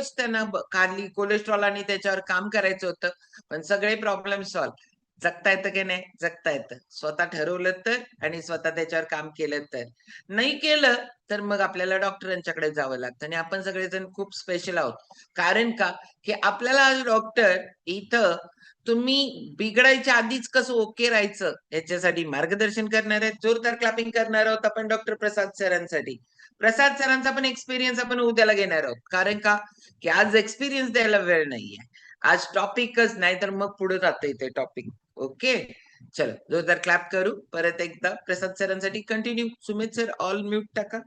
एकच त्यांना खाली कोलेस्ट्रॉल आणि त्याच्यावर काम करायचं होतं, पण सगळे प्रॉब्लेम सॉल्व्ह. जगता येतं की नाही? जगता येतं. स्वतः ठरवलं तर आणि स्वतः त्याच्यावर काम केलं तर. नाही केलं तर मग आपल्याला डॉक्टरांच्याकडे जावं लागतं आणि आपण सगळेजण खूप स्पेशल आहोत. कारण का? की आपल्याला आज डॉक्टर इथं तुम्ही बिघडायच्या आधीच कसं ओके राहायचं याच्यासाठी मार्गदर्शन करणार आहेत. जोरदार क्लॅपिंग करणार आहोत आपण डॉक्टर प्रसाद सरांसाठी. प्रसाद सरांचा पण एक्सपिरियन्स आपण उद्याला घेणार आहोत. कारण का? की आज एक्सपिरियन्स द्यायला वेळ नाहीये. आज टॉपिकच नाही तर मग पुढे जातं इथे टॉपिक. ओके. चलो जोरदार क्लॅप करू परत एकदा प्रसाद सरांसाठी. Continue. Sumit sir all mute टाका.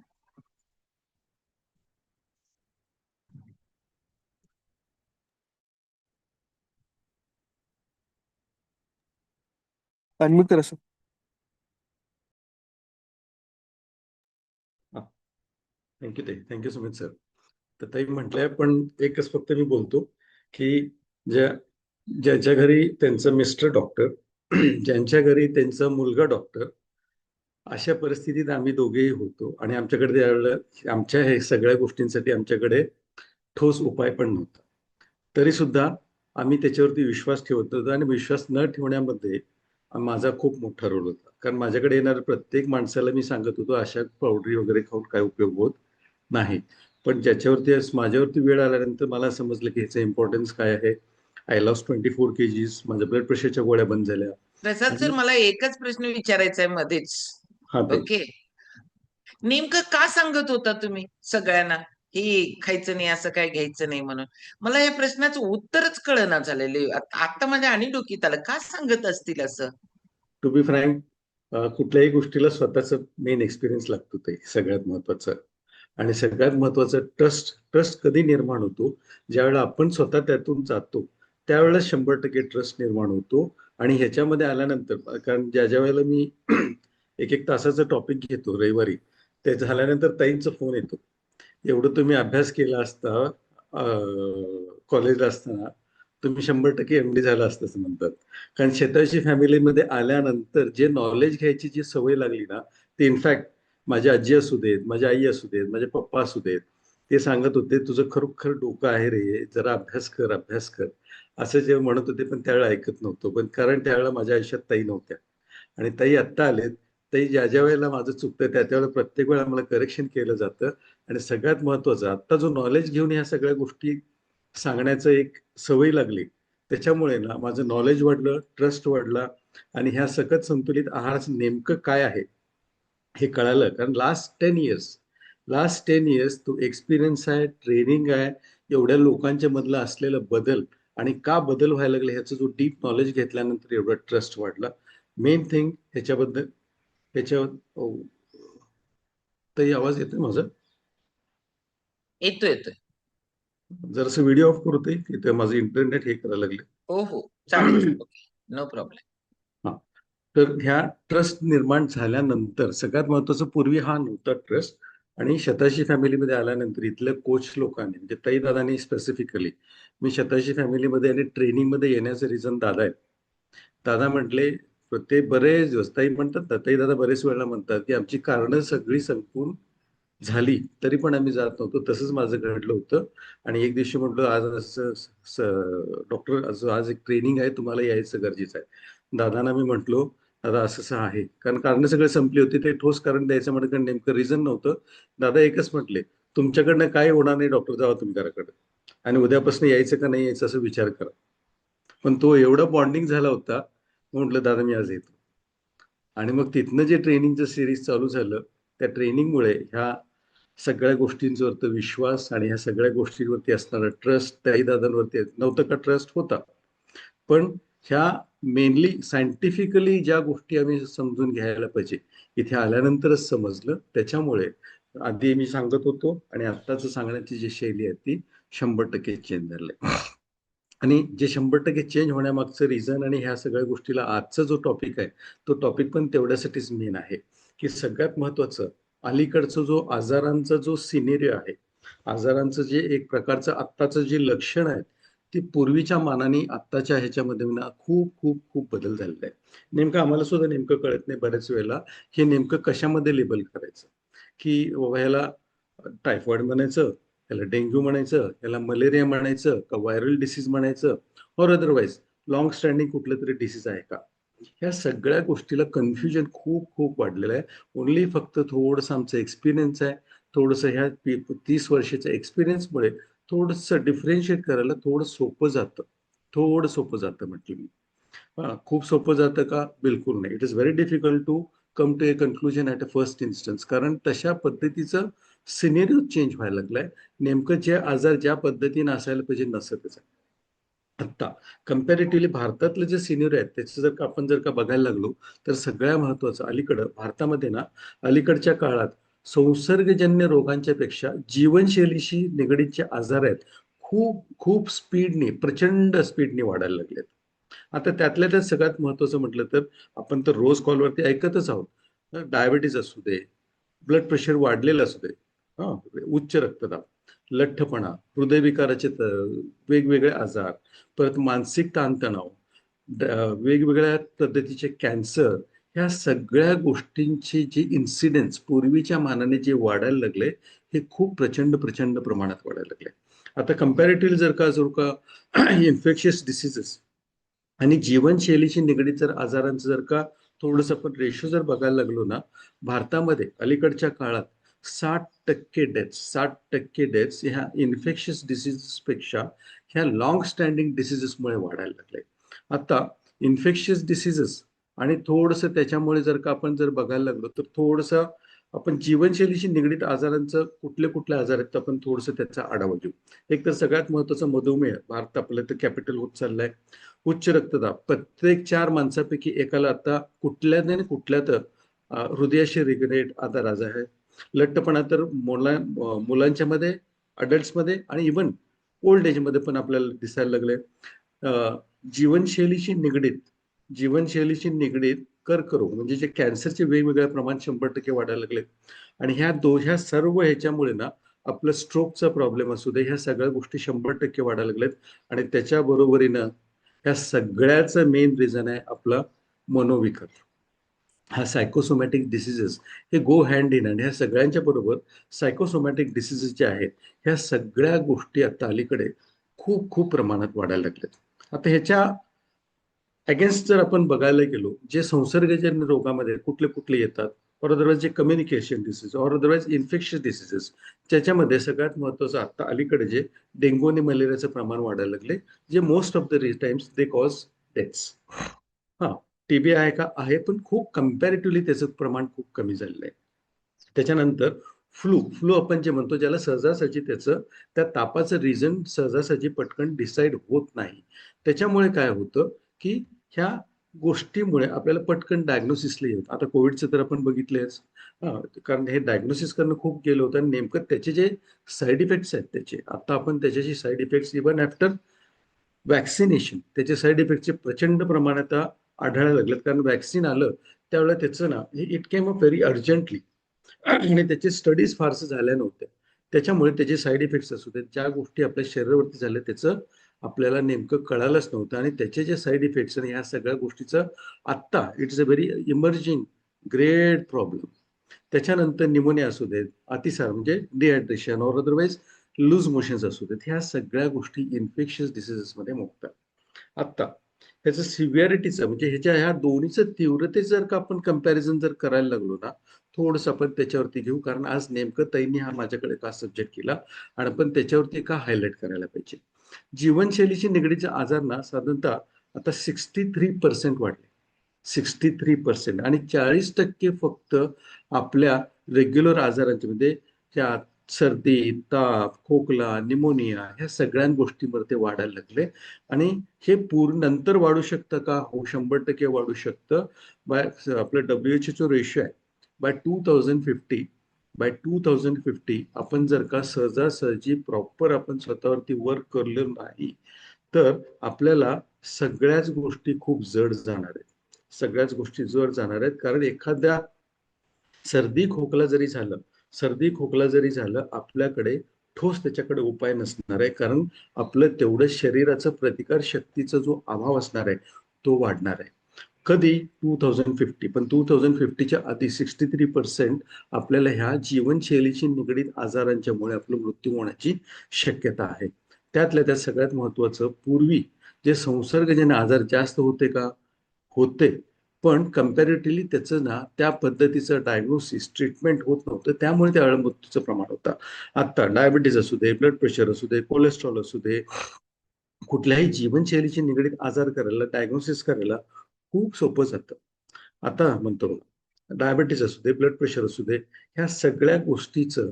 अनम्यूट करा सर. थँक्यू ताई. Thank you Sumit sir. तर ताई म्हटलंय पण एकच फक्त मी बोलतो की ज्यांच्या घरी त्यांचं मिस्टर डॉक्टर, ज्यांच्या घरी त्यांचा मुलगा डॉक्टर, अशा परिस्थितीत आम्ही दोघेही होतो आणि आमच्याकडे त्यावेळेला आमच्या हे सगळ्या गोष्टींसाठी आमच्याकडे ठोस उपाय पण नव्हता. तरी सुद्धा आम्ही त्याच्यावरती विश्वास ठेवत होतो आणि विश्वास न ठेवण्यामध्ये माझा खूप मोठा रोल होता. कारण माझ्याकडे येणाऱ्या प्रत्येक माणसाला मी सांगत होतो अशा पावडरी वगैरे खाऊन काय उपयोग होत नाही. पण ज्याच्यावरती माझ्यावरती वेळ आल्यानंतर मला समजलं की ह्याचं इम्पॉर्टन्स काय आहे. I lost 24 kgs. माझ्या ब्लड प्रेशरच्या गोळ्या बंद झाल्या. प्रसाद सर मला एकच प्रश्न विचारायचा आहे मध्येच. हा ताई. ओके. नेमकं का सांगत होता तुम्ही सगळ्यांना ही खायचं नाही असं काय घ्यायचं नाही म्हणून? मला या प्रश्नाचं उत्तरच कळना झालेले. आता माझ्या आणि डोक्यात आलं का सांगत असतील असं. टू बी फ्रँक, कुठल्याही गोष्टीला स्वतःच मेन एक्सपिरियन्स लागतो ते सगळ्यात महत्वाचं. आणि सगळ्यात महत्वाचं ट्रस्ट कधी निर्माण होतो? ज्यावेळेला आपण स्वतः त्यातून जातो त्यावेळेला 100% ट्रस्ट निर्माण होतो. आणि ह्याच्यामध्ये आल्यानंतर कारण ज्या वेळेला मी एक तासाचं टॉपिक घेतो रविवारी, ते झाल्यानंतर ताईंचा फोन येतो, एवढं तुम्ही अभ्यास केला असता कॉलेजला असताना तुम्ही 100% एमडी झाला असतं असं म्हणतात. कारण शेताची फॅमिलीमध्ये आल्यानंतर जे नॉलेज घ्यायची जी सवय लागली ना, ते इनफॅक्ट माझी आजी असू देत, माझी आई असू देत, माझे पप्पा असू देत, ते सांगत होते तुझं खरोखर डोकं आहे रे, जरा अभ्यास कर अभ्यास कर, असं जे म्हणत होते. पण त्यावेळेला ऐकत नव्हतो. पण कारण त्यावेळेला माझ्या आयुष्यात ताई नव्हत्या आणि ताई आत्ता आलेत. ताई ज्या वेळेला माझं चुकतं त्यावेळेला प्रत्येक वेळा मला करेक्शन केलं जातं. आणि सगळ्यात महत्वाचं आता जो नॉलेज घेऊन ह्या सगळ्या गोष्टी सांगण्याचं एक सवय लागली, त्याच्यामुळे ना माझं नॉलेज वाढलं, ट्रस्ट वाढला आणि ह्या सकत संतुलित आहाराचं नेमकं काय आहे हे कळालं. कारण लास्ट 10 इयर्स तो एक्सपिरियन्स आहे, ट्रेनिंग आहे, एवढ्या लोकांच्या मधला असलेला बदल आणि का बदल व्हायला लागले ह्याचं जो डीप नॉलेज घेतल्यानंतर एवढा ट्रस्ट वाढला. मेन थिंग ह्याच्याबद्दल तर आवाज येतोय माझा? येतोय. जरासं व्हिडिओ ऑफ करते की ते माझं इंटरनेट हे करायला लागले. हो चालेल. Okay, no problem. हा, तर ह्या ट्रस्ट निर्माण झाल्यानंतर सगळ्यात महत्वाचं, पूर्वी हा नव्हता ट्रस्ट. आणि शताशी फॅमिलीमध्ये आल्यानंतर इथल्या कोच लोकांनी म्हणजे ताई दादानी स्पेसिफिकली, मी शताशी फॅमिलीमध्ये आणि ट्रेनिंगमध्ये येण्याचं रिझन दादा आहे. दादा म्हटले, ते बरेच दिवस ताई म्हणतात ना, ताई दादा बरेच वेळेला म्हणतात की आमची कारणं सगळी संपून झाली तरी पण आम्ही जात नव्हतो. तसंच माझं घडलं होतं. आणि एक दिवशी म्हटलं आज डॉक्टर आज एक ट्रेनिंग आहे, तुम्हाला यायचं गरजेचं आहे. दादांना मी म्हटलो, दादा असं असं आहे. कारण सगळे संपली होती, ते ठोस कारण द्यायचं म्हटलं नेमकं रिझन नव्हतं. दादा एकच म्हटले, तुमच्याकडनं काय होणार नाही डॉक्टर, जावा तुम्ही घराकडे आणि उद्यापासून यायचं का नाही यायचं असं विचार करा. पण तो एवढा बॉन्डिंग झाला होता, म्हटलं दादा मी आज येतो. आणि मग तिथनं जे ट्रेनिंगचं सिरीज चालू झालं, त्या ट्रेनिंगमुळे ह्या सगळ्या गोष्टींवरती विश्वास आणि ह्या सगळ्या गोष्टींवरती असणारा ट्रस्ट, त्याही दादांवरती नव्हतं का, ट्रस्ट होता. पण ह्या मेनली सायंटिफिकली ज्या गोष्टी आम्ही समजून घ्यायला पाहिजे इथे आल्यानंतरच समजलं. त्याच्यामुळे आधी मी सांगत होतो आणि आत्ताच सांगण्याची जी शैली आहे ती 100% चेंज झाली. आणि जे 100% चेंज होण्यामागचं रिझन आणि ह्या सगळ्या गोष्टीला आजचा जो टॉपिक आहे तो टॉपिक पण तेवढ्यासाठीच मेन आहे की सगळ्यात महत्वाचं अलीकडचं जो आजारांचा जो सिनेरिओ आहे, आजारांचं जे एक प्रकारचं आत्ताचं जे लक्षण आहे, ती पूर्वीच्या मानाने आत्ताच्या ह्याच्यामध्ये ना खूप खूप खूप बदल झालेला आहे. नेमकं आम्हाला सुद्धा नेमकं कळत नाही बऱ्याच वेळेला हे नेमकं कशामध्ये लेबल करायचं. की बाबा ह्याला टायफॉइड म्हणायचं, याला डेंग्यू म्हणायचं, याला मलेरिया म्हणायचं का व्हायरल डिसीज म्हणायचं, और अदरवाईज लॉंग स्टँडिंग कुठलं तरी डिसीज आहे का. ह्या सगळ्या गोष्टीला कन्फ्युजन खूप खूप वाढलेलं आहे. ओनली फक्त थोडंसं आमचं एक्सपिरियन्स आहे, थोडंसं ह्या 30 वर्षाच्या एक्सपिरियन्समुळे थोडंसं डिफरेन्शिएट करायला थोडं सोपं जातं म्हटलं मी. खूप सोपं जातं का? बिलकुल नाही. It is very difficult to come to a conclusion at a first instance, कारण तशा पद्धतीचं सिनेरिओ चेंज व्हायला लागलाय. नेमकं जे आजार ज्या पद्धतीने असायला पाहिजे नसतच आहे. आत्ता कम्पॅरेटिव्हली भारतातले जे सिनियर आहेत त्याचं जर का बघायला लागलो, तर सगळ्या महत्वाचं अलीकडं भारतामध्ये ना, अलीकडच्या काळात संसर्गजन्य रोगांच्या पेक्षा जीवनशैलीशी निगडीत जे आजार आहेत, खूप खूप स्पीडने, प्रचंड स्पीडने वाढायला लागलेत. आता त्यातल्या त्यात सगळ्यात महत्वाचं म्हटलं तर आपण तर रोज कॉलवरती ऐकतच आहोत. डायबिटीज असू दे, ब्लड प्रेशर वाढलेलं असू दे, हा, उच्च रक्तदाब, लठ्ठपणा, हृदयविकाराचे वेगवेगळे आजार, परत मानसिक ताणतणाव, वेगवेगळ्या पद्धतीचे कॅन्सर, ह्या सगळ्या गोष्टींची जी इन्सिडेन्स पूर्वीच्या मानाने जे वाढायला लागले, हे खूप प्रचंड प्रचंड प्रमाणात वाढायला लागले. आता कम्पॅरेटिव्हली जर का इन्फेक्शियस डिसीजेस आणि जीवनशैलीशी निगडीत जर आजारांचं जर का थोडंसं आपण रेशो जर बघायला लागलो ना, भारतामध्ये अलीकडच्या काळात 60% डेथ्स ह्या इन्फेक्शियस डिसीजेसपेक्षा ह्या लॉंग स्टँडिंग डिसीजेसमुळे वाढायला लागले. आता इन्फेक्शियस डिसीजेस आणि थोडंसं त्याच्यामुळे जर का आपण जर बघायला लागलो, तर थोडंसं आपण जीवनशैलीशी निगडीत आजारांचं कुठले कुठले आजार आहेत, तर आपण थोडंसं त्याचा आढावा घेऊ. एक तर सगळ्यात महत्वाचा मधुमेह, भारत आपलं तर कॅपिटल होत चाललंय. उच्च रक्तदाब, प्रत्येक 4 माणसापैकी एकाला आता कुठल्या नाही कुठल्या तर हृदयाशी रिलेटेड आजार आहे. लठ्ठपणा तर मुलांच्या मध्ये, अडल्ट्समध्ये आणि इव्हन ओल्ड एजमध्ये पण आपल्याला दिसायला लागले. जीवनशैलीशी निगडीत कर्करोग म्हणजे जे कॅन्सरचे वेगवेगळ्या प्रमाण 100% वाढायला लागले. आणि ह्या सर्व ह्याच्यामुळे ना, आपलं स्ट्रोकचा प्रॉब्लेम असू दे, ह्या सगळ्या गोष्टी 100% वाढायला लागल्यात. आणि त्याच्या बरोबरीनं ह्या सगळ्याचं मेन रिझन आहे आपला मनोविकार. हा सायकोसोमॅटिक डिसीजेस हे गो हँड इन हँड. ह्या सगळ्यांच्या बरोबर सायकोसोमॅटिक डिसीजेस जे आहेत, ह्या सगळ्या गोष्टी आता अलीकडे खूप खूप प्रमाणात वाढायला लागल्यात. आता ह्याच्या अगेन्स्ट जर आपण बघायला गेलो, जे संसर्गजन्य रोगामध्ये कुठले कुठले येतात, और अदरवाईज जे कम्युनिकेशन डिसीज, और अदरवाईज इन्फेक्शियस डिसीजेस, ज्याच्यामध्ये सगळ्यात महत्वाचं आता अलीकडे जे डेंग्यू आणि मलेरियाचं प्रमाण वाढायला लागले, जे most of the times they cause deaths. हा, टीबी आहे का? आहे, पण खूप कम्पॅरेटिव्हली त्याचं प्रमाण खूप कमी झालेलं आहे. त्याच्यानंतर फ्लू आपण जे म्हणतो, ज्याला सहजासहजी त्या तापाचं रिझन सहजासहजी पटकन डिसाईड होत नाही. त्याच्यामुळे काय होतं की ह्या गोष्टीमुळे आपल्याला पटकन डायग्नोसिसला येतं. आता कोविडचं तर आपण बघितलंच, कारण हे डायग्नोसिस करणं खूप गेलं होतं आणि नेमकं त्याचे जे साईड इफेक्ट्स आहेत त्याचे, आता आपण त्याच्याशी side effects even after vaccination त्याचे साईड इफेक्टचे प्रचंड प्रमाणात आढळायला लागलेत. कारण वॅक्सिन आलं त्यावेळेला त्याचं ना, it came up very urgently आणि त्याचे स्टडीज फारसं झाल्या नव्हत्या. त्याच्यामुळे त्याचे साईड इफेक्ट्स असू देत, ज्या गोष्टी आपल्या शरीरावरती झाल्या त्याचं आपल्याला नेमकं कळालंच नव्हतं. आणि त्याचे जे साईड इफेक्ट्स आणि ह्या सगळ्या गोष्टीचं आत्ता it's a very emerging great problem. त्याच्यानंतर निमोनिया असू देत, अतिसार म्हणजे डिहायड्रेशन, और अदरवाईज लूज मोशन्स असू देत, ह्या सगळ्या गोष्टी इन्फेक्शियस डिसीजेसमध्ये मोडतात. आत्ता ह्याचं सिव्हिअरिटीचं म्हणजे ह्या दोन्हीचं तीव्रतेचं जर का आपण कम्पॅरिझन जर करायला लागलो ना, थोडंसं आपण त्याच्यावरती घेऊ, कारण आज नेमकं ताईंनी हा माझ्याकडे का सब्जेक्ट केला आणि आपण त्याच्यावरती का हायलाईट करायला पाहिजे. जीवनशैलीशी निगडीचे आजार ना साधारणतः आता 63% वाढले. 63% आणि 40% फक्त आपल्या रेग्युलर आजारांचे म्हणजे त्या सर्दी, ताप, खोकला, निमोनिया ह्या सगळ्या गोष्टींवर ते वाढायला लागले. आणि हे पूर्ण नंतर वाढू शकतं का? हो, 100% वाढू शकतं. बाय आपलं WHO रेशो आहे, बाय 2050 आपण जर का सहजासहजी प्रॉपर आपण स्वतःवरती वर्क करलो नाही, तर आपल्याला सगळ्याच गोष्टी खूप जड जाणार आहेत. सगळ्याच गोष्टी जड जाणार आहेत, कारण एखाद्या सर्दी खोकला जरी झालं, आपल्याकडे ठोस त्याच्याकडे उपाय नसणार आहे, कारण आपलं तेवढं शरीराचं प्रतिकार शक्तीचा जो अभाव असणार आहे तो वाढणार आहे. कधी 2050, पण 2050च्या आधी 63% आपल्याला ह्या जीवनशैलीशी निगडीत आजारांच्यामुळे आपलं मृत्यू होण्याची शक्यता आहे. त्यातल्या त्यात सगळ्यात महत्वाचं, पूर्वी जे संसर्गजन्य आजार जास्त होते का? होते, पण कम्पॅरेटिव्हली त्याचं ना त्या पद्धतीचं डायग्नोसिस ट्रीटमेंट होत नव्हतं, त्यामुळे त्यावेळेला मृत्यूचं प्रमाण होतं. आता डायबिटीज असू दे, ब्लड प्रेशर असू दे, कोलेस्ट्रॉल असू दे, कुठल्याही जीवनशैलीशी निगडीत आजार करायला, डायग्नोसिस करायला खूप सोपं जातं. आता म्हणतो डायबिटीस असू दे, ब्लड प्रेशर असू दे, ह्या सगळ्या गोष्टीचं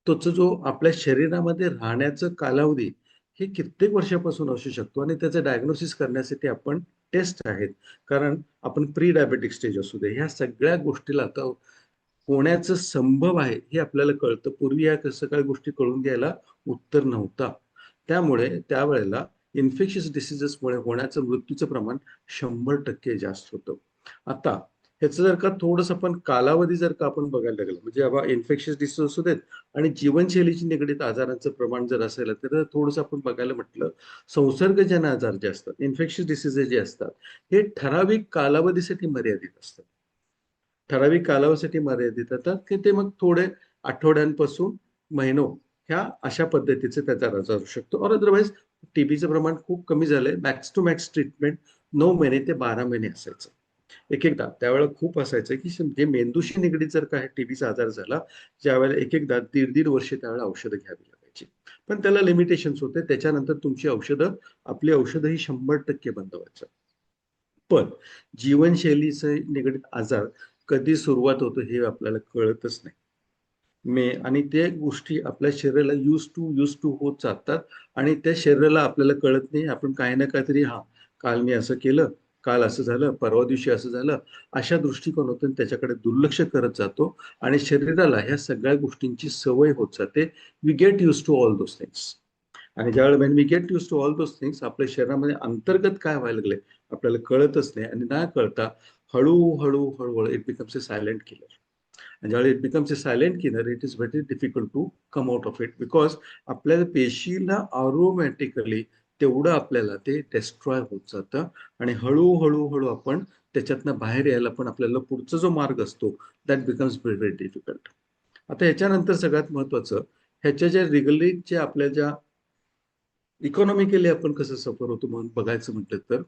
तोच जो आपल्या शरीरामध्ये राहण्याचं कालावधी हे कित्येक वर्षापासून असू शकतो आणि त्याचं डायग्नोसिस करण्यासाठी आपण टेस्ट आहेत. कारण आपण प्री डायबेटिक स्टेज असू दे, ह्या सगळ्या गोष्टीला आता होण्याचं संभव आहे हे आपल्याला कळतं. पूर्वी या सगळ्या गोष्टी कळून घ्यायला उत्तर नव्हता. त्यामुळे त्यावेळेला इन्फेक्शियस डिसीजेसमुळे होण्याचं मृत्यूचं प्रमाण 100% जास्त होतं. आता ह्याचं जर का थोडंसं आपण कालावधी जर का आपण बघायला लागलं, म्हणजे बाबा इन्फेक्शियस डिसीज असू देत आणि जीवनशैलीशी निगडीत आजारांचं प्रमाण जर असेल तर थोडंसं आपण बघायला म्हटलं, संसर्गजन्य आजार जे असतात, इन्फेक्शियस डिसीजेस जे असतात, हे ठराविक कालावधीसाठी मर्यादित असतात. ठराविक कालावधीसाठी मर्यादित येतात की ते मग थोडे आठवड्यांपासून महिनो ह्या अशा पद्धतीचे त्याचा आजार असू शकतो. और अदरवाईज टीबीचं प्रमाण खूप कमी झालंय. मॅक्स टू मॅक्स ट्रीटमेंट 9 महिने ते 12 महिने असायचं. एक एकदा त्यावेळेला खूप असायचं की जे मेंदूशी निगडीत जर का टीबीचा आजार झाला, ज्यावेळेला एक एकदा दीड वर्षे त्यावेळेला औषधं घ्यावी लागायची. पण त्याला लिमिटेशन्स होते. त्याच्यानंतर तुमची औषधं, आपली औषधं ही 100% बंद व्हायचं. पण जीवनशैलीचे निगडीत आजार कधी सुरुवात होतो हे आपल्याला कळतच नाही. आणि त्या गोष्टी आपल्या शरीराला यूज टू होत जातात आणि त्या शरीराला आपल्याला कळत नाही. आपण काही ना काहीतरी, हा काल मी असं केलं, काल असं झालं, परवा दिवशी असं झालं, अशा दृष्टिकोनातून त्याच्याकडे दुर्लक्ष करत जातो आणि शरीराला ह्या सगळ्या गोष्टींची सवय होत जाते. We get used to all those things. आणि ज्यावेळेला when we get used to all those things, आपल्या शरीरामध्ये अंतर्गत काय व्हायला लागले आपल्याला कळतच नाही आणि न कळता हळूहळू हळूहळू it becomes a silent killer. आणि ज्यावेळी it becomes a silent killer, it is very difficult to come out of it, because आपल्या पेशीला ऑटोमॅटिकली तेवढं आपल्याला ते डिस्ट्रॉय होत जातं आणि हळूहळू हळू आपण त्याच्यातनं बाहेर यायला पण आपल्याला पुढचा जो मार्ग असतो that becomes very very difficult. आता ह्याच्यानंतर सगळ्यात महत्वाचं, ह्याच्या ज्या रिगली ज्या आपल्या ज्या इकॉनॉमिकली आपण कसं सफर होतो म्हणून बघायचं म्हटलं तर,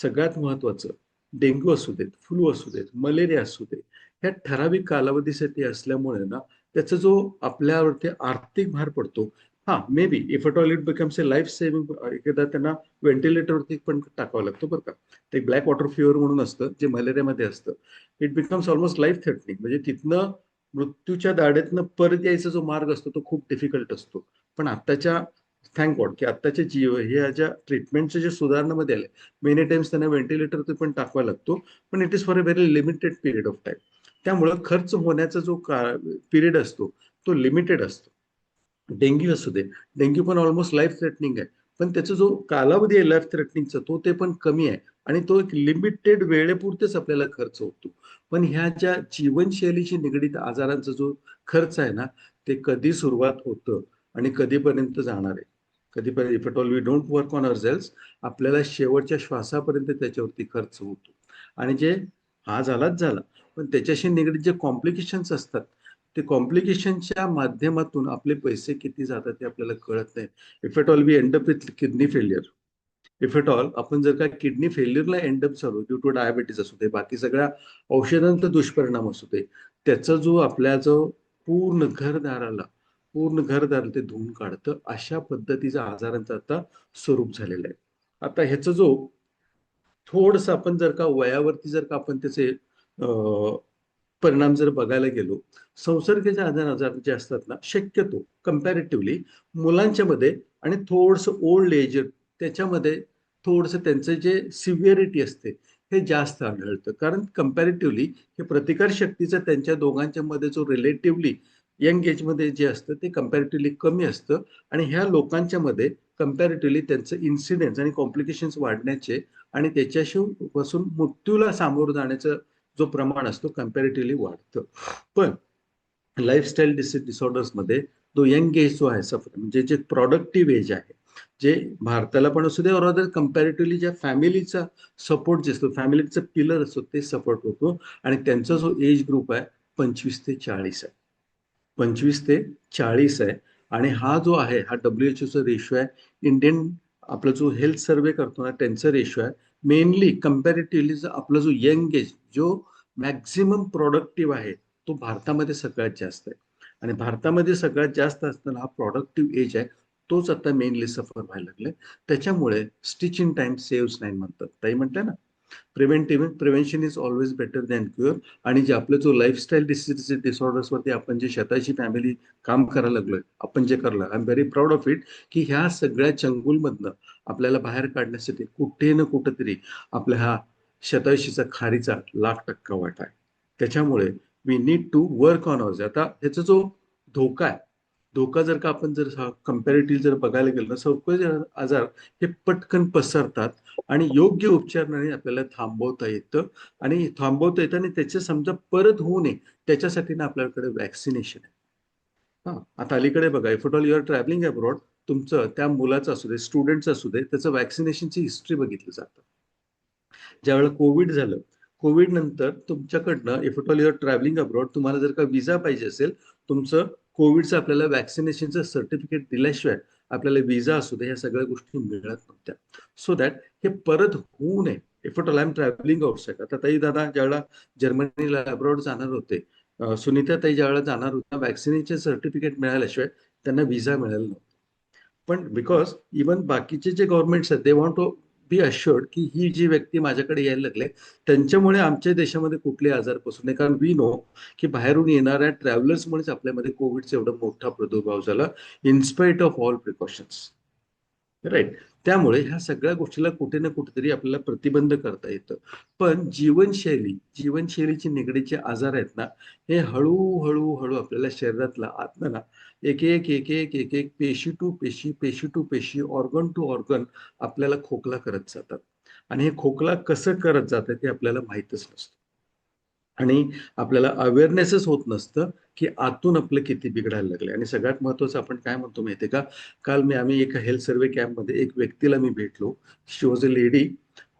सगळ्यात महत्वाचं, डेंग्यू असू देत, फ्लू असू देत, मलेरिया असू दे, ह्या ठराविक कालावधीसाठी असल्यामुळे ना त्याचा जो आपल्यावरती आर्थिक भार पडतो, हा maybe if at all it becomes a life saving, एकदा त्यांना व्हेंटिलेटरवरती पण टाकावं लागतं बरं का. ते ब्लॅक वॉटर फिवर म्हणून असतं जे मलेरियामध्ये असतं. It becomes almost life threatening, म्हणजे तिथनं मृत्यूच्या दाढेतनं परत यायचा जो मार्ग असतो तो खूप डिफिकल्ट असतो. पण आत्ताच्या, थँक गॉड, की आत्ताच्या ह्या ज्या ट्रीटमेंटच्या जे सुधारणामध्ये आले, मेनी टाइम्स त्यांना व्हेंटिलेटर पण टाकवा लागतो, पण it is for a very limited period of time. त्यामुळं खर्च होण्याचा जो पिरियड असतो तो लिमिटेड असतो. डेंग्यू असू दे, डेंग्यू पण ऑलमोस्ट लाईफ थ्रेटनिंग आहे, पण त्याचा जो कालावधी आहे लाईफ थ्रेटनिंगचा तो ते पण कमी आहे आणि तो एक लिमिटेड वेळेपुरतेच आपल्याला खर्च होतो. पण ह्या ज्या जीवनशैलीशी निगडीत आजारांचा जो खर्च आहे ना, ते कधी सुरुवात होतं आणि कधीपर्यंत जाणार आहे, कधीपर्यंत, if at all we don't work on ourselves, आपल्याला शेवटच्या श्वासापर्यंत त्याच्यावरती खर्च होतो. आणि जे हा झालाच झाला, पण त्याच्याशी निगडीत जे कॉम्प्लिकेशन्स असतात, ते कॉम्प्लिकेशनच्या माध्यमातून आपले पैसे किती जातात ते आपल्याला कळत नाही. If at all we end up with kidney failure, if at all आपण जर का किडनी फेल्युअरला एंड अप झालो ड्यू टू डायबिटीस असू दे, बाकी सगळ्या औषधांचा दुष्परिणाम असू दे, त्याचा जो आपल्या जो पूर्ण घरदार ते धुवून काढतं, अशा पद्धतीचा आजारांचा आता स्वरूप झालेलं आहे. आता ह्याचा जो थोडस आपण जर का वयावरती जर का आपण त्याचे परिणाम जर बघायला गेलो, संसर्गाचे आजार जे असतात ना, शक्यतो कम्पॅरेटिव्हली मुलांच्या मध्ये आणि थोडस ओल्ड एज त्याच्यामध्ये थोडस त्यांचं जे सिव्हिअरिटी असते हे जास्त आढळतं. कारण कम्पॅरेटिव्हली हे प्रतिकार शक्तीचं त्यांच्या दोघांच्या मध्ये जो रिलेटिव्हली यंग एजमध्ये जे असतं ते कम्पॅरेटिव्हली कमी असतं आणि ह्या लोकांच्या मध्ये कम्पॅरेटिव्हली त्यांचं इन्सिडेन्स आणि कॉम्प्लिकेशन्स वाढण्याचे आणि त्याच्याशी पासून मृत्यूला सामोरं जाण्याचं जो प्रमाण असतो कम्पॅरेटिव्हली वाढतं. पण लाईफस्टाईल डिसऑर्डर्समध्ये जो यंग एज जो आहे, सफर म्हणजे जे प्रोडक्टिव्ह एज आहे, जे भारताला पण असू दे और अदर कम्पॅरेटिव्हली ज्या फॅमिलीचा सपोर्ट जे असतो, फॅमिलीचा पिलर असतो ते सपोर्ट होतो. आणि त्यांचा जो एज ग्रुप आहे 25 ते 40 आहे. 25 ते 40 आहे. आणि हा जो आहे हा WHO रेशो आहे. इंडियन आपला जो हेल्थ सर्वे करतो ना त्यांचा रेशो आहे. मेनली कम्पॅरेटिव्हली आपला जो यंग एज जो मॅक्झिमम प्रोडक्टिव्ह आहे तो भारतामध्ये सगळ्यात जास्त आहे. आणि भारतामध्ये सगळ्यात जास्त असताना हा प्रोडक्टिव्ह एज आहे तोच आता मेनली सफर व्हायला लागलाय. त्याच्यामुळे stitch in time saves nine म्हणतात. ताई म्हटलं ना, prevention is always better than cure. आणि जे आपलं जो लाईफस्टाईल डिसऑर्डर्सवरती आपण जे स्वतःची फॅमिली काम करायला लागलोय, आपण जे करलं, I am very proud of it, की ह्या सगळ्या चंगुलमधनं आपल्याला बाहेर काढण्यासाठी कुठे ना कुठेतरी आपल्या हा शतायुषीचा खारीचा 1,00,000% वाटा आहे. त्याच्यामुळे we need to work on ours. आता ह्याचा जो धोका आहे, धोका जर का आपण जर कम्पॅरेटिव्ह जर बघायला गेलो ना, सगळे आजार हे पटकन पसरतात आणि योग्य उपचाराने आपल्याला थांबवता येतं. आणि थांबवता येतं आणि त्याचे समजा परत होऊ नये त्याच्यासाठी ना आपल्याकडे वॅक्सिनेशन आहे. हा, आता अलीकडे बघा, if all you are travelling abroad, तुमचं त्या मुलाचं असू दे, स्टुडंटचं असू दे, त्याचं वॅक्सिनेशनची हिस्ट्री बघितली जातं. ज्यावेळेला कोविड झालं, कोविड नंतर तुमच्याकडनं if all you are travelling abroad, तुम्हाला जर का विजा पाहिजे असेल, तुमचं कोविडचं आपल्याला वॅक्सिनेशनचं सर्टिफिकेट दिल्याशिवाय आपल्याला विजा असू दे ह्या सगळ्या गोष्टी मिळत नव्हत्या. सो दॅट हे परत होऊ नये, if all I am travelling outside. आता ताई दादा ज्यावेळेला जर्मनीला अब्रॉड जाणार होते, सुनीता ताई ज्यावेळेला जाणार होत्या, वॅक्सिनेशन सर्टिफिकेट मिळाल्याशिवाय त्यांना विजा मिळाला नव्हता. पण बिकॉज इवन बाकीचे जे गव्हर्नमेंट्स आहेत they want to be assured की ही जी व्यक्ती माझ्याकडे यायला लागले त्यांच्यामुळे आमच्या देशामध्ये कुठले आजार पसरू नये. कारण वी नो की बाहेरून येणाऱ्या ट्रॅव्हलर्समुळेच आपल्यामध्ये कोविडचा एवढा मोठा प्रादुर्भाव झाला, इनस्पाइट ऑफ ऑल प्रिकॉशन्स. राईट. त्यामुळे ह्या सगळ्या गोष्टीला कुठे ना कुठेतरी आपल्याला प्रतिबंध करता येतं. पण जीवनशैलीची निगडीचे आजार आहेत ना, हे हळूहळू हळू आपल्याला शरीरातला आतनं ना एक एक एक एक एक एक पेशी टू पेशी, पेशी टू पेशी, ऑर्गन टू ऑर्गन आपल्याला खोकला करत जातात. आणि हे खोकला कसं करत जातं ते आपल्याला माहीतच नसतं. आणि आपल्याला अवेअरनेसच होत नसतं की आतून आपलं किती बिघडायला लागले. आणि सगळ्यात महत्वाचं आपण काय म्हणतो माहितीये का, काल आम्ही एका हेल्थ सर्वे कॅम्पमध्ये एक व्यक्तीला मी भेटलो. शी वॉज अ लेडी.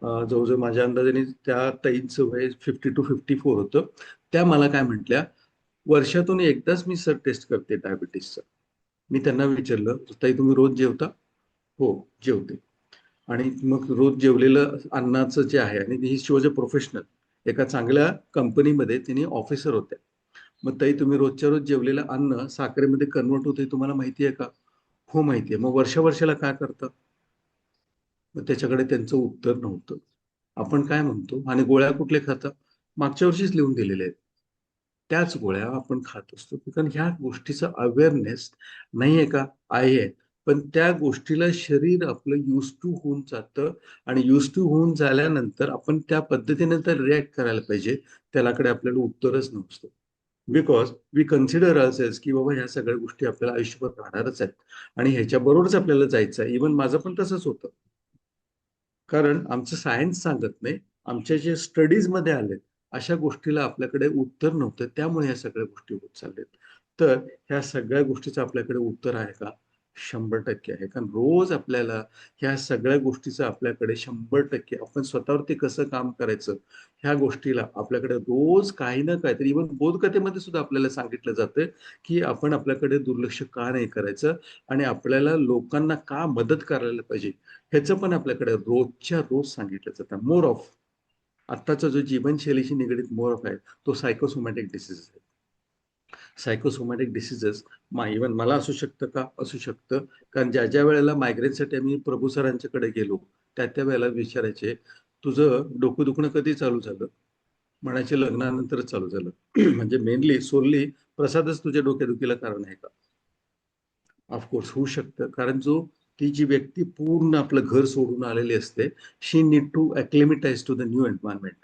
जवळजवळ माझ्या अंदाजाने त्या ताईंचं वय 50 to 54 होतं. त्या मला काय म्हटल्या, वर्षातून एकदाच मी सर टेस्ट करते डायबिटीसचं. मी त्यांना विचारलं, ताई तुम्ही रोज जेवता? हो, जेवते. आणि मग रोज जेवलेलं अन्नाचं जे आहे, आणि ही शी वॉज अ प्रोफेशनल, एका चांगल्या कंपनीमध्ये तिने ऑफिसर होत्या. मग ताई तुम्ही रोजच्या रोज जेवलेलं अन्न साखरेमध्ये कन्वर्ट होते तुम्हाला माहिती आहे का? हो माहिती आहे. मग वर्षाला काय करतं? मग त्याच्याकडे त्यांचं उत्तर नव्हतं. आपण काय म्हणतो, आणि गोळ्या कुठले खाता? मागच्या वर्षीच लिहून दिलेले आहेत. त्याच गोळ्या आपण खात असतो. कारण ह्या गोष्टीचा अवेअरनेस नाहीये का? आहे. पण त्या गोष्टीला शरीर आपलं युज टू होऊन जातं. आणि युज टू होऊन झाल्यानंतर आपण त्या पद्धतीने तर रिॲक्ट करायला पाहिजे. त्यालाकडे आपल्याला उत्तरच नसतं. बिकॉज वी कन्सिडर असेल्स की बाबा ह्या सगळ्या गोष्टी आपल्याला आयुष्यभर राहणारच आहेत. आणि ह्याच्याबरोबरच आपल्याला जायचं आहे. इव्हन माझं पण तसंच होतं. कारण आमचं सायन्स सांगत नाही, आमच्या जे स्टडीजमध्ये आले अशा गोष्टीला आपल्याकडे उत्तर नव्हतं. त्यामुळे ह्या सगळ्या गोष्टी होत चालल्यात. तर ह्या सगळ्या गोष्टीचं आपल्याकडे उत्तर आहे का? 100% आहे. कारण रोज आपल्याला ह्या सगळ्या गोष्टीचं आपल्याकडे 100% आपण स्वतःवरती कसं काम करायचं ह्या गोष्टीला आपल्याकडे रोज काही ना काहीतरी, इव्हन बोधकथेमध्ये सुद्धा आपल्याला सांगितलं जातं की आपण आपल्याकडे दुर्लक्ष का नाही करायचं आणि आपल्याला लोकांना का मदत करायला पाहिजे ह्याचं पण आपल्याकडे रोजच्या रोज सांगितलं जातं. मोर ऑफ आत्ताचा जो जीवनशैलीशी निगडीत मोर ऑफ आहे तो सायकोसोमॅटिक डिसीज आहे. सायकोसोमॅटिक डिसीजेस इव्हन मला असू शकतं का? असू शकतं. कारण ज्या ज्या वेळेला मायग्रेनसाठी आम्ही प्रभू सरांच्याकडे गेलो त्या वेळेला विचारायचे, तुझं डोकं दुखणं कधी चालू झालं? म्हणायचे लग्नानंतरच चालू झालं. म्हणजे मेनली सोरली प्रसादच तुझ्या डोक्यादुखीला कारण आहे का? ऑफकोर्स होऊ शकतं. कारण ती जी व्यक्ती पूर्ण आपलं घर सोडून आलेली असते, she need to acclimatize to the new environment.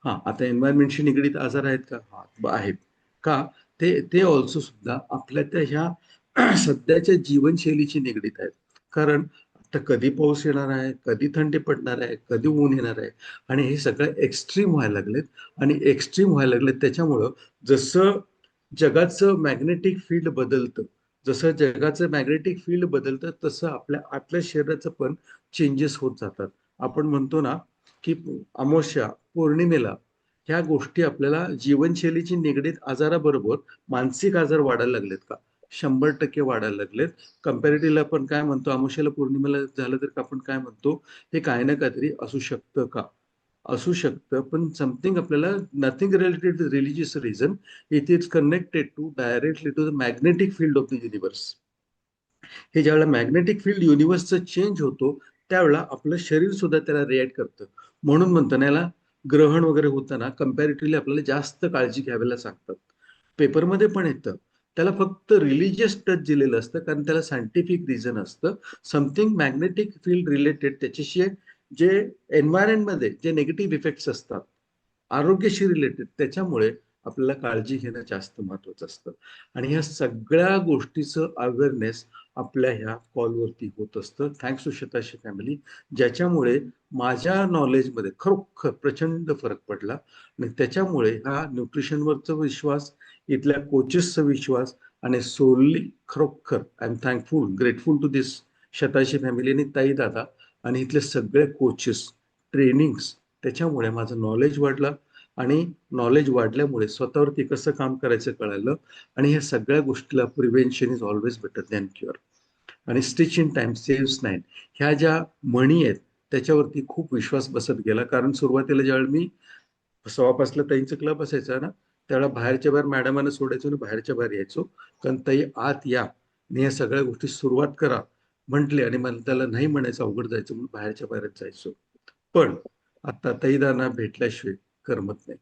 हां, आता एन्व्हायरमेंटशी निगडीत आजार आहेत का? हां, आहेत. का? ते ऑल्सो सुद्धा आपल्या त्या ह्या सध्याच्या जीवनशैलीशी निगडीत आहेत. कारण आता कधी पाऊस येणार आहे, कधी थंडी पडणार आहे, कधी ऊन येणार आहे आणि हे सगळं एक्स्ट्रीम व्हायला लागलेत. आणि एक्स्ट्रीम व्हायला लागलेत त्याच्यामुळं जसं जगाचं मॅग्नेटिक फील्ड बदलतं, जसं जगाचं मॅग्नेटिक फील्ड बदलतं तसं आपल्या आतल्या शरीराचं पण चेंजेस होत जातात. आपण म्हणतो ना की अमावस्या, पौर्णिमेला ह्या गोष्टी आपल्याला जीवनशैलीची निगडीत आजाराबरोबर मानसिक आजार वाढायला लागलेत का? 100% वाढायला लागलेत. कंपॅरेटिव्हली आपण काय म्हणतो, अमावस्येला पौर्णिमेला झालं तर आपण काय म्हणतो, हे काही ना काहीतरी असू शकतं का? असू शकतं, पण समथिंग आपल्याला nothing related with religious reason, it is connected to directly to the magnetic field of the universe. हे ज्यावेळेला मॅग्नेटिक फील्ड युनिव्हर्सचं चेंज होतो, त्यावेळेला आपलं शरीर सुद्धा त्याला रिॲक्ट करतं. म्हणून म्हणतो ना, याला ग्रहण वगैरे होताना कंपॅरेटिव्हली आपल्याला जास्त काळजी घ्यायला सांगतात. पेपरमध्ये पण येतं. त्याला फक्त रिलिजियस टच दिलेलं असतं, कारण त्याला सायंटिफिक रिझन असतं. समथिंग मॅग्नेटिक फील्ड रिलेटेड त्याच्याशी जे एन्व्हायरमेंटमध्ये जे निगेटिव्ह इफेक्ट्स असतात, आरोग्याशी रिलेटेड, त्याच्यामुळे आपल्याला काळजी घेणं जास्त महत्वाचं असतं. आणि ह्या सगळ्या गोष्टीचं अवेअरनेस आपल्या ह्या कॉलवरती होत असतं, थँक्स टू शताशी फॅमिली, ज्याच्यामुळे माझ्या नॉलेजमध्ये खरोखर प्रचंड फरक पडला. आणि त्याच्यामुळे हा न्यूट्रिशनवरचा विश्वास, इथल्या कोचेसचा विश्वास, आणि सोलली खरोखर I am thankful, grateful to this शताशी फॅमिली आणि ताई दादा आणि इथले सगळे कोचेस, ट्रेनिंग्स, त्याच्यामुळे माझं नॉलेज वाढलं. आणि नॉलेज वाढल्यामुळे स्वतःवरती कसं काम करायचं कळालं. आणि ह्या सगळ्या गोष्टीला prevention is always better than cure. आणि स्टिच इन टाइम सेव्स 9, ह्या ज्या म्हणी आहेत त्याच्यावरती खूप विश्वास बसत गेला. कारण सुरुवातीला ज्यावेळी मी 6:15 ताईंचा क्लब असायचा ना, त्यावेळेला बाहेरच्या बाहेर मॅडमांना सोडायचो आणि बाहेरच्या बाहेर यायचो. कारण ताई आत या आणि या सगळ्या गोष्टी सुरुवात करा म्हटले, आणि मला त्याला नाही म्हणायचं अवघड जायचं, म्हणून बाहेरच्या बाहेरच जायचो. पण आता ताईदांना भेटल्याशिवाय करमत नाही,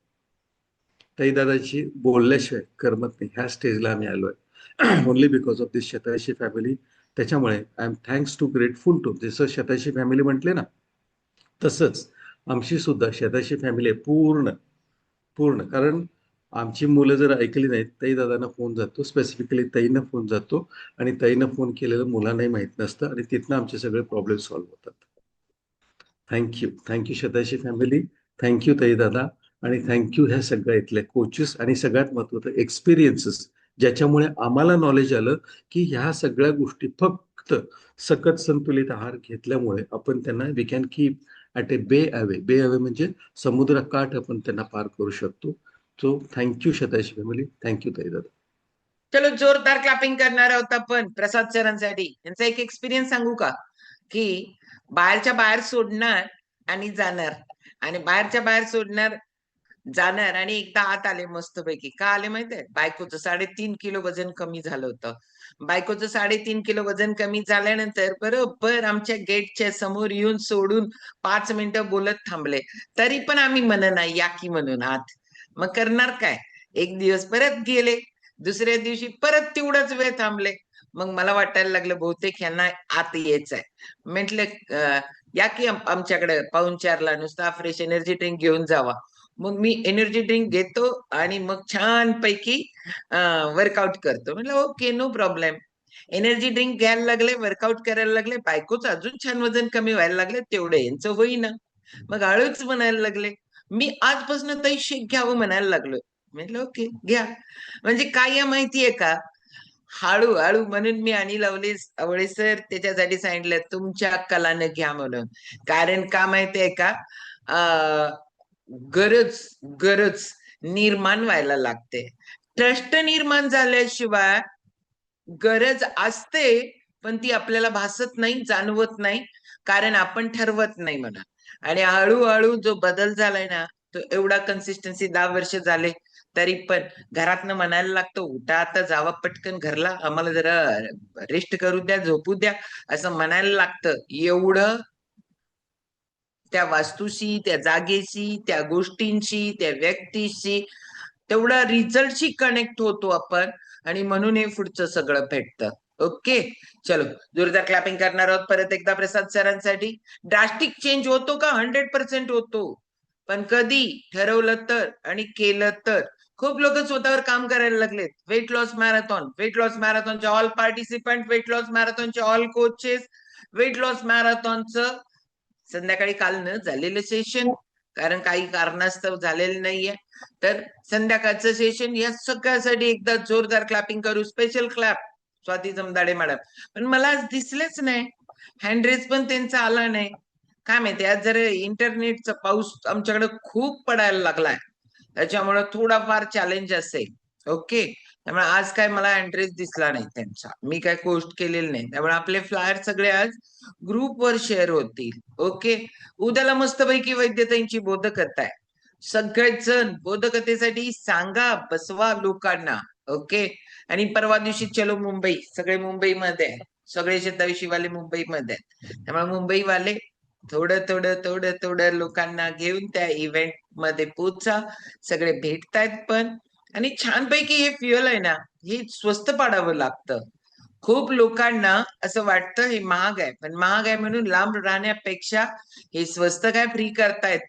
ताई दादाची बोलल्याशिवाय करमत नाही. ह्या स्टेजला आम्ही आलोय ओनली बिकॉज ऑफ दिस शतायशी फॅमिली. त्याच्यामुळे I am thanks to grateful to, जसं शतायशी फॅमिली म्हटले ना, तसंच आमची सुद्धा शतायशी फॅमिली आहे पूर्ण पूर्ण. कारण आमची मुलं जर ऐकली नाहीत, ताई दादांना फोन जातो, स्पेसिफिकली ताईंना फोन जातो, आणि ताईंना फोन केलेलं मुलांनाही माहीत नसतं, आणि तिथनं आमचे सगळे प्रॉब्लेम सॉल्व्ह होतात. थँक्यू शतायशी फॅमिली, थँक्यू ताई दादा, आणि थँक्यू ह्या सगळ्या इथल्या कोचेस, आणि सगळ्यात महत्त्वाचं एक्सपिरियन्सेस, ज्याच्यामुळे आम्हाला नॉलेज आलं की ह्या सगळ्या गोष्टी फक्त सकत संतुलित आहार घेतल्यामुळे आपण त्यांना we can keep at a बे अवे. बे अवे म्हणजे समुद्रकाठ आपण त्यांना पार करू शकतो. सो थँक्यू शतायशी फॅमिली, थँक्यू ताई दादा. चलो जोरदार क्लॅपिंग करणार आहोत आपण प्रसाद सरांसाठी. यांचा एक एक्सपिरियन्स सांगू का, की बाहेरच्या बाहेर सोडणार आणि जाणार, आणि बाहेरच्या बाहेर सोडणार, जाणार, आणि एकदा आत आले मस्तपैकी. का आले माहितीये? बायकोचं 3.5 किलो वजन कमी झालं होतं. बायकोचं 3.5 किलो वजन कमी झाल्यानंतर बरोबर आमच्या गेटच्या समोर येऊन सोडून 5 मिनिटं बोलत थांबले. तरी पण आम्ही म्हणना या की म्हणून आत. मग करणार काय? एक दिवस परत गेले, दुसऱ्या दिवशी परत तेवढाच वेळ थांबले. मग मला वाटायला लागलं बहुतेक यांना आत यायचंय. म्हटलं या की आमच्याकडे पाहुणचारला, नुसता फ्रेश एनर्जी ड्रिंक घेऊन जावा. मग मी एनर्जी ड्रिंक घेतो आणि मग छान पैकी वर्कआउट करतो. म्हटलं okay, no problem. Energy drink घ्यायला लागले, वर्कआउट करायला लागले, बायकोचं अजून छान वजन कमी व्हायला लागले, तेवढे यांचं होईना. मग हळूच म्हणायला लागले, मी आजपासून ताई शेक घ्यावं म्हणायला लागलो. म्हटलं ओके घ्या. म्हणजे काय माहितीये का, हळूहळू म्हणून मी आणि लवलेस आवळे सर त्याच्यासाठी सांगितलं तुमच्या कलानं घ्या म्हणून. कारण का माहितीये का, गरज गरज निर्माण व्हायला लागते. ट्रस्ट निर्माण झाल्याशिवाय गरज असते, पण ती आपल्याला भासत नाही, जाणवत नाही, कारण आपण ठरवत नाही म्हणा. आणि हळूहळू जो बदल झालाय ना, तो एवढा कन्सिस्टन्सी 10 वर्ष झाले, तरी पण घरातनं म्हणायला लागतं उठा आता, जावा पटकन घरला, आम्हाला जरा रेस्ट करू द्या, झोपू द्या, असं म्हणायला लागतं. एवढं त्या वास्तूशी, त्या जागेशी, त्या गोष्टींशी, त्या व्यक्तीशी, तेवढा रिझल्टशी कनेक्ट होतो आपण, आणि म्हणून हे पुढचं सगळं भेटतं. ओके, चलो जोरदार क्लॅपिंग करणार आहोत परत एकदा प्रसाद सरांसाठी. ड्रास्टिक चेंज होतो का? 100% होतो, पण कधी ठरवलं तर आणि केलं तर. खूप लोक स्वतःवर काम करायला लागलेत. Weight loss marathon, weight loss मॅरेथॉनचे ऑल पार्टिसिपंट, वेट लॉस मॅरेथॉनचे ऑल कोचेस, वेट लॉस मॅरेथॉनचं संध्याकाळी काल न झालेलं सेशन, कारण काही कारणास्तव झालेलं नाहीये, तर संध्याकाळचं सेशन या सगळ्यासाठी एकदा जोरदार क्लॅपिंग करू. Special clap Swati Jamdade madam, पण मला आज दिसलेच नाही. हँड पण त्यांचा आला नाही. काय माहिती आज जर इंटरनेटचा पाऊस आमच्याकडे खूप पडायला लागलाय, त्याच्यामुळे थोडाफार चॅलेंज असेल. ओके, त्यामुळे आज काय मला ऍड्रेस दिसला नाही त्यांचा, मी काय पोस्ट केलेलं नाही. त्यामुळे आपले फ्लायर सगळे आज ग्रुपवर शेअर होतील. ओके, उद्याला मस्तपैकी वैद्यताईंची बोधकथा आहे. सगळेच जण बोधकथेसाठी सांगा, बसवा लोकांना. ओके, आणि परवा दिवशी चलो मुंबई, सगळे मुंबईमध्ये आहे, सगळे 27 वाले मुंबईमध्ये आहेत. त्यामुळे मुंबईवाले थोडं थोडं थोडं थोडं लोकांना घेऊन त्या इव्हेंट मध्ये पोचा. सगळे भेटतायत पण, आणि छानपैकी हे फ्युअल आहे ना, हे स्वस्त पाडावं लागतं. खूप लोकांना असं वाटतं हे महाग आहे, पण महाग आहे म्हणून लांब राहण्यापेक्षा हे स्वस्त काय फ्री करता येतं.